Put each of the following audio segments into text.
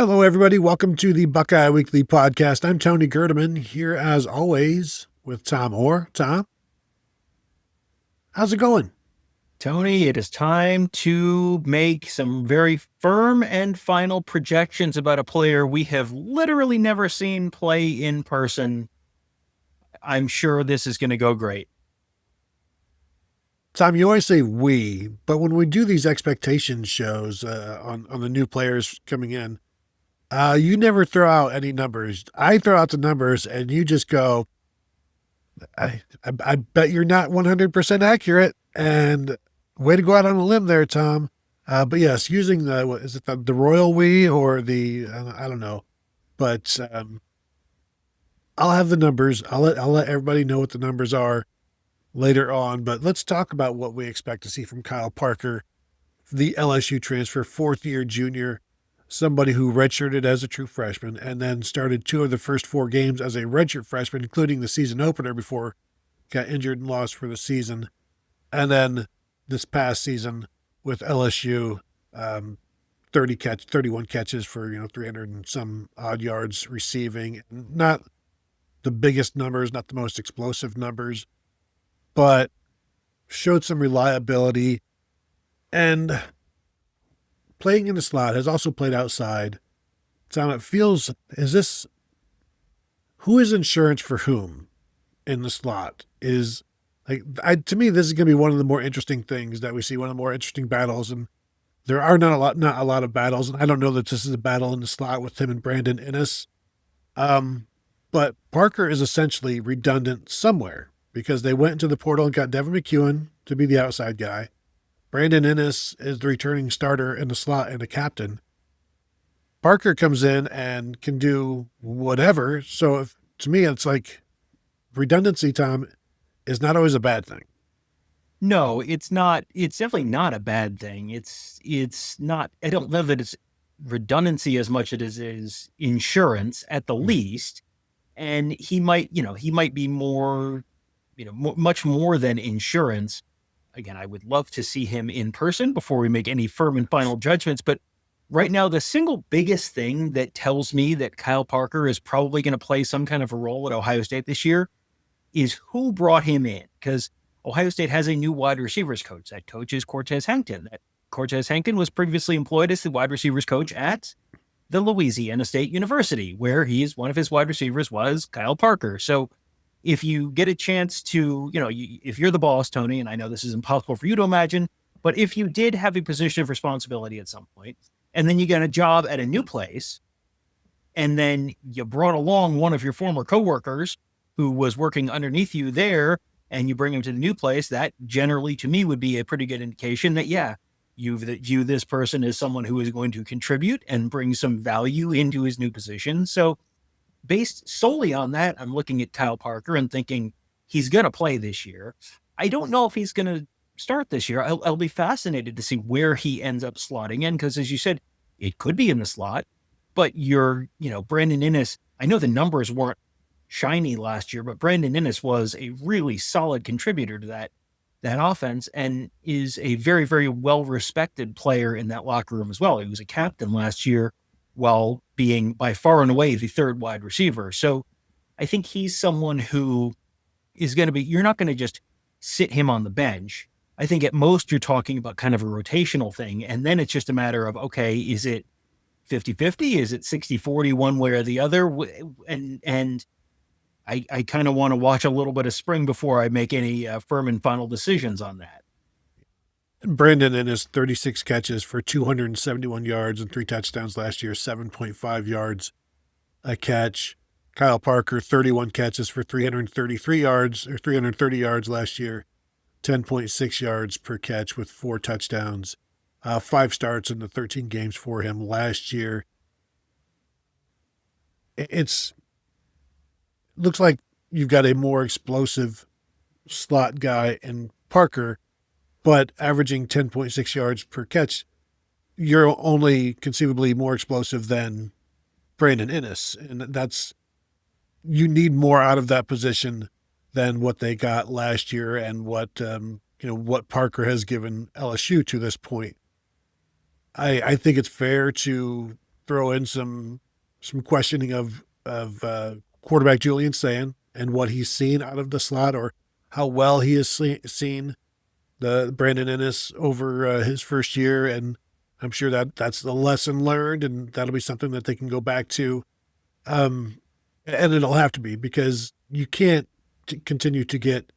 Hello, everybody. Welcome to the Buckeye Weekly Podcast. I'm Tony Gerdeman, here as always with Tom Orr. Tom, how's it going? Tony, it is time to make some very firm and final projections about a player we have literally never seen play in person. I'm sure this is going to go great. Tom, you always say we, but when we do these expectation shows on the new players coming in, you never throw out any numbers. I throw out the numbers and you just go, I bet you're not 100% accurate, and way to go out on a limb there, Tom. But yes, using the royal we or I don't know, but I'll have the numbers. I'll let everybody know what the numbers are later on. But let's talk about what we expect to see from Kyle Parker, the LSU transfer, fourth-year junior, somebody who redshirted as a true freshman and then started two of the first four games as a redshirt freshman, including the season opener before he got injured and lost for the season. And then this past season with LSU, 31 catches for 300 and some odd yards receiving. Not the biggest numbers, not the most explosive numbers, but showed some reliability and playing in the slot, has also played outside. So it feels, who is insurance for whom in the slot? To me, this is going to be one of the more interesting things that we see, one of the more interesting battles. And there are not a lot of battles. And I don't know that this is a battle in the slot with him and Brandon Inniss. But Parker is essentially redundant somewhere because they went into the portal and got Devin McEwen to be the outside guy. Brandon Inniss is the returning starter in the slot and a captain. Parker comes in and can do whatever. So to me, it's like redundancy, Tom, is not always a bad thing. No, it's not. It's definitely not a bad thing. It's not. I don't know that it's redundancy as much as it is insurance at the least. And he might be more, much more than insurance. Again, I would love to see him in person before we make any firm and final judgments. But right now, the single biggest thing that tells me that Kyle Parker is probably going to play some kind of a role at Ohio State this year is who brought him in. Because Ohio State has a new wide receivers coach. That coach is Cortez Hankton. That Cortez Hankton was previously employed as the wide receivers coach at the Louisiana State University, where one of his wide receivers was Kyle Parker. So if you get a chance to, if you're the boss, Tony, and I know this is impossible for you to imagine, but if you did have a position of responsibility at some point, and then you get a job at a new place, and then you brought along one of your former coworkers who was working underneath you there, and you bring him to the new place, that generally to me would be a pretty good indication that, you view this person as someone who is going to contribute and bring some value into his new position. So based solely on that, I'm looking at Kyle Parker and thinking he's going to play this year. I don't know if he's going to start this year. I'll be fascinated to see where he ends up slotting in, because as you said, it could be in the slot, but Brandon Inniss, I know the numbers weren't shiny last year, but Brandon Inniss was a really solid contributor to that offense and is a very, very well-respected player in that locker room as well. He was a captain last year while being by far and away the third wide receiver. So I think he's someone who is going to be, you're not going to just sit him on the bench. I think at most you're talking about kind of a rotational thing. And then it's just a matter of, okay, is it 50-50? Is it 60-40 one way or the other? And I kind of want to watch a little bit of spring before I make any firm and final decisions on that. Brandon Inniss, 36 catches for 271 yards and 3 touchdowns last year, 7.5 yards a catch. Kyle Parker, 31 catches for 333 yards or 330 yards last year, 10.6 yards per catch with 4 touchdowns, 5 starts in the 13 games for him last year. Looks like you've got a more explosive slot guy in Parker, but averaging 10.6 yards per catch, you're only conceivably more explosive than Brandon Inniss. And you need more out of that position than what they got last year and what Parker has given LSU to this point. I think it's fair to throw in some questioning of quarterback Julian Sayin and what he's seen out of the slot, or how well he has seen the Brandon Ennis over his first year. And I'm sure that's the lesson learned, and that'll be something that they can go back to. And it'll have to be, because you can't continue to get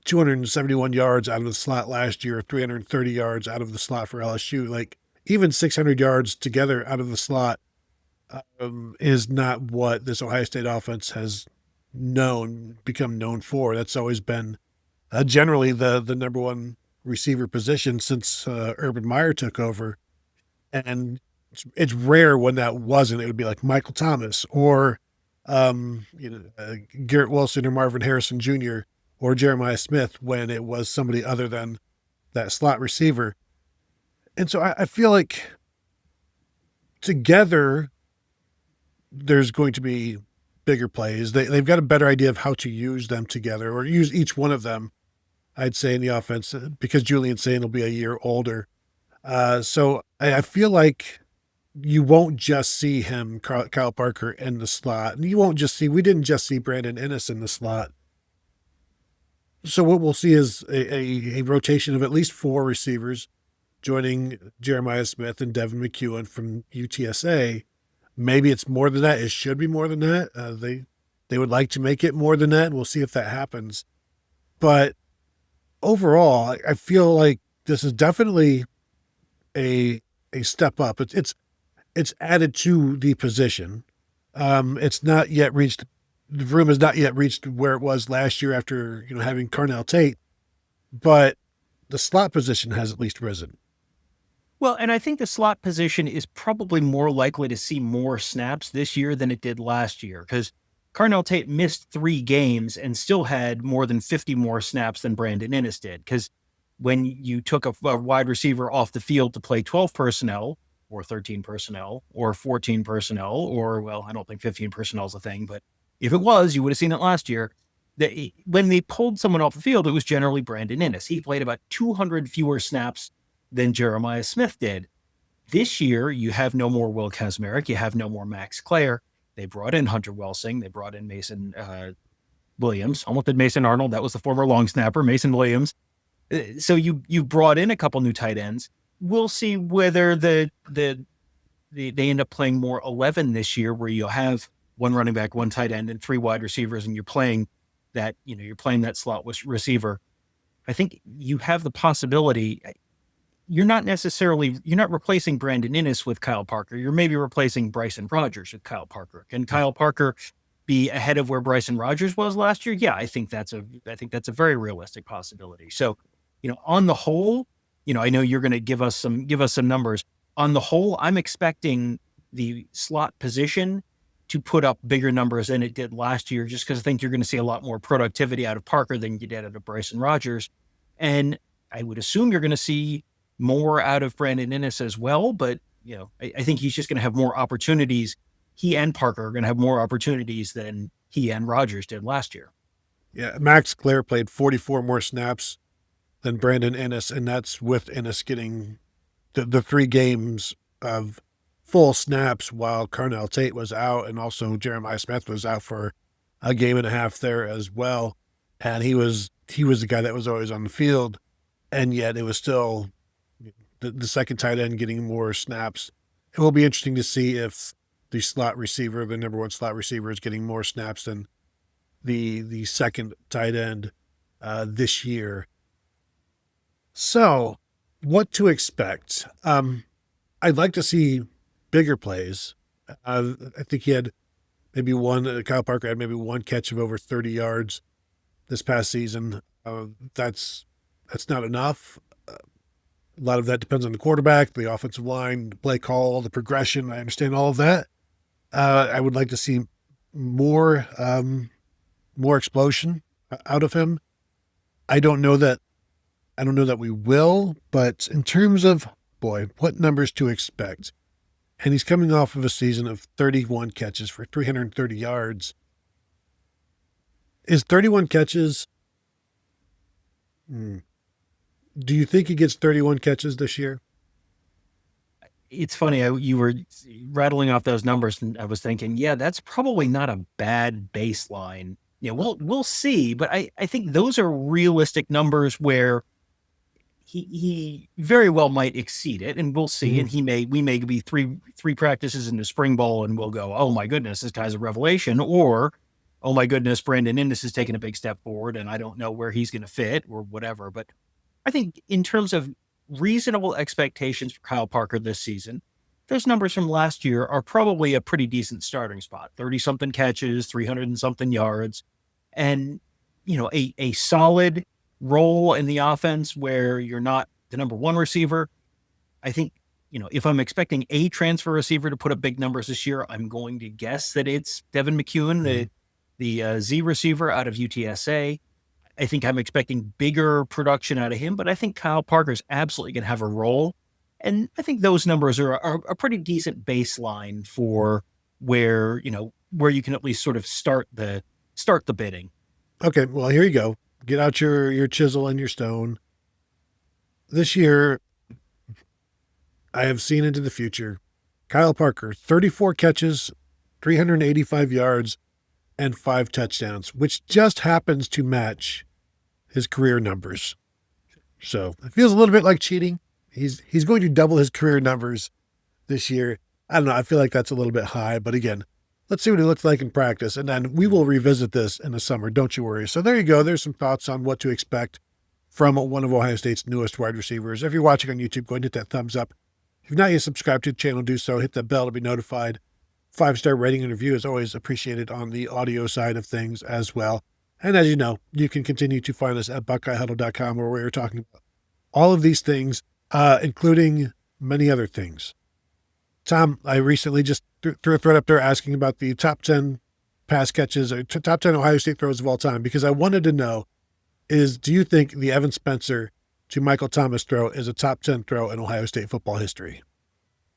271 yards out of the slot last year, 330 yards out of the slot for LSU. Like, even 600 yards together out of the slot is not what this Ohio State offense has become known for. That's always been generally the number one receiver position since Urban Meyer took over. And it's rare when that wasn't. It would be like Michael Thomas, or Garrett Wilson, or Marvin Harrison Jr., or Jeremiah Smith, when it was somebody other than that slot receiver. And so I feel like together there's going to be bigger plays. They've got a better idea of how to use them together, or use each one of them, I'd say, in the offense, because Julian Sayin will be a year older. So I feel like you won't just see him, Kyle Parker, in the slot. And we didn't just see Brandon Ennis in the slot. So what we'll see is a rotation of at least 4 receivers, joining Jeremiah Smith and Devin McEwen from UTSA. Maybe it's more than that. It should be more than that. They would like to make it more than that, and we'll see if that happens. But overall, I feel like this is definitely a step up. It's added to the position. It's not yet reached. The room has not yet reached where it was last year after having Carnell Tate, but the slot position has at least risen. Well, and I think the slot position is probably more likely to see more snaps this year than it did last year, because Carnell Tate missed 3 games and still had more than 50 more snaps than Brandon Ennis did. Because when you took a wide receiver off the field to play 12 personnel, or 13 personnel, or 14 personnel, or, well, I don't think 15 personnel is a thing, but if it was, you would have seen it last year. When they pulled someone off the field, it was generally Brandon Ennis. He played about 200 fewer snaps than Jeremiah Smith did. This year, you have no more Will Kazmarek. You have no more Max Clare. They brought in Hunter Welsing. They brought in Mason Williams. Almost did Mason Arnold. That was the former long snapper, Mason Williams. So you brought in a couple new tight ends. We'll see whether they end up playing more 11 this year, where you'll have 1 running back, 1 tight end, and 3 wide receivers, and you're playing that slot receiver. I think you have the possibility. You're not replacing Brandon Ennis with Kyle Parker. You're maybe replacing Bryson Rogers with Kyle Parker. Can Kyle Parker be ahead of where Bryson Rogers was last year? Yeah, I think that's a very realistic possibility. So, on the whole, I know you're going to give us some numbers. On the whole, I'm expecting the slot position to put up bigger numbers than it did last year, just because I think you're going to see a lot more productivity out of Parker than you did out of Bryson Rogers. And I would assume you're going to see more out of Brandon Ennis as well. But, I think he's just going to have more opportunities. He and Parker are going to have more opportunities than he and Rogers did last year. Yeah, Max Clare played 44 more snaps than Brandon Ennis, and that's with Ennis getting the 3 games of full snaps while Carnell Tate was out, and also Jeremiah Smith was out for a game and a half there as well. And he was the guy that was always on the field, and yet it was still the second tight end getting more snaps. It will be interesting to see if the number 1 slot receiver, is getting more snaps than the second tight end this year. So, what to expect? I'd like to see bigger plays. I think he had maybe Kyle Parker had maybe 1 catch of over 30 yards this past season. That's not enough. A lot of that depends on the quarterback, the offensive line, the play call, the progression. I understand all of that. I would like to see more explosion out of him. I don't know that we will, but in terms of, what numbers to expect. And he's coming off of a season of 31 catches for 330 yards. Is 31 catches? Do you think he gets 31 catches this year? It's funny. You were rattling off those numbers, and I was thinking, yeah, that's probably not a bad baseline. We'll see, but I think those are realistic numbers where he very well might exceed it, and we'll see. And we may be three practices into spring ball, and we'll go, oh my goodness, this guy's a revelation, or oh my goodness, Brandon Innes has taken a big step forward, and I don't know where he's going to fit or whatever. But I think in terms of reasonable expectations for Kyle Parker this season, those numbers from last year are probably a pretty decent starting spot. 30-something catches, 300 and something yards, and a solid role in the offense where you're not the number one receiver. I think, if I'm expecting a transfer receiver to put up big numbers this year, I'm going to guess that it's Devin McEwen, the Z receiver out of UTSA. I think I'm expecting bigger production out of him, but I think Kyle Parker's absolutely going to have a role. And I think those numbers are a pretty decent baseline for where you can at least sort of start the bidding. Okay, well, here you go. Get out your chisel and your stone. This year, I have seen into the future. Kyle Parker, 34 catches, 385 yards, and 5 touchdowns, which just happens to match his career numbers. So it feels a little bit like cheating. He's going to double his career numbers this year. I don't know. I feel like that's a little bit high, but again, let's see what he looks like in practice, and then we will revisit this in the summer. Don't you worry. So there you go. There's some thoughts on what to expect from one of Ohio State's newest wide receivers. If you're watching on YouTube, go ahead and hit that thumbs up. If you've not yet subscribed to the channel, do so. Hit that bell to be notified. 5-star rating and review is always appreciated on the audio side of things as well. And as you know, you can continue to find us at BuckeyeHuddle.com, where we're talking about all of these things, including many other things. Tom, I recently just threw a thread up there asking about the top 10 pass catches, or top 10 Ohio State throws of all time, because I wanted to know do you think the Evan Spencer to Michael Thomas throw is a top 10 throw in Ohio State football history?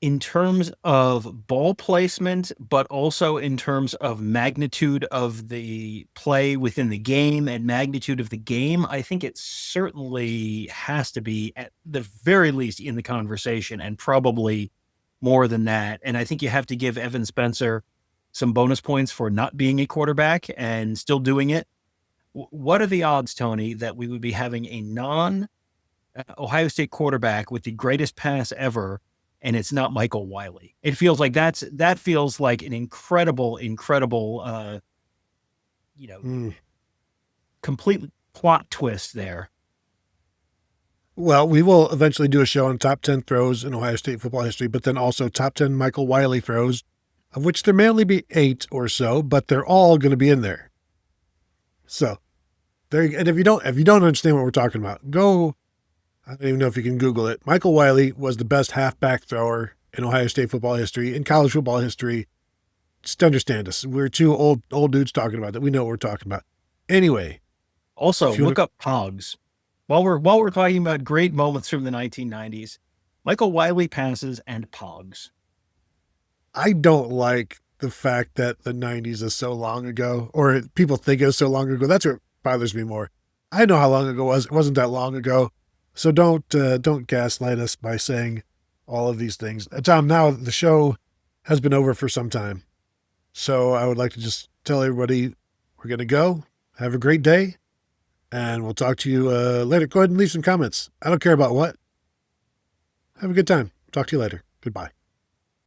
In terms of ball placement, but also in terms of magnitude of the play within the game and magnitude of the game, I think it certainly has to be at the very least in the conversation, and probably more than that. And I think you have to give Evan Spencer some bonus points for not being a quarterback and still doing it. What are the odds, Tony, that we would be having a non-Ohio State quarterback with the greatest pass ever, and it's not Michael Wiley? It feels like that feels like an incredible, complete plot twist there. Well, we will eventually do a show on top 10 throws in Ohio State football history, but then also top 10 Michael Wiley throws, of which there may only be 8 or so, but they're all going to be in there. So, and if you don't understand what we're talking about, I don't even know if you can Google it. Michael Wiley was the best halfback thrower in Ohio State football history, in college football history. Just understand us. We're two old dudes talking about that. We know what we're talking about. Anyway. Also, look up Pogs. While we're talking about great moments from the 1990s, Michael Wiley passes and Pogs. I don't like the fact that the 90s is so long ago, or people think it was so long ago. That's what bothers me more. I know how long ago it was. It wasn't that long ago. So don't gaslight us by saying all of these things. Tom, now the show has been over for some time. So I would like to just tell everybody we're going to go. Have a great day. And we'll talk to you later. Go ahead and leave some comments. I don't care about what. Have a good time. Talk to you later. Goodbye.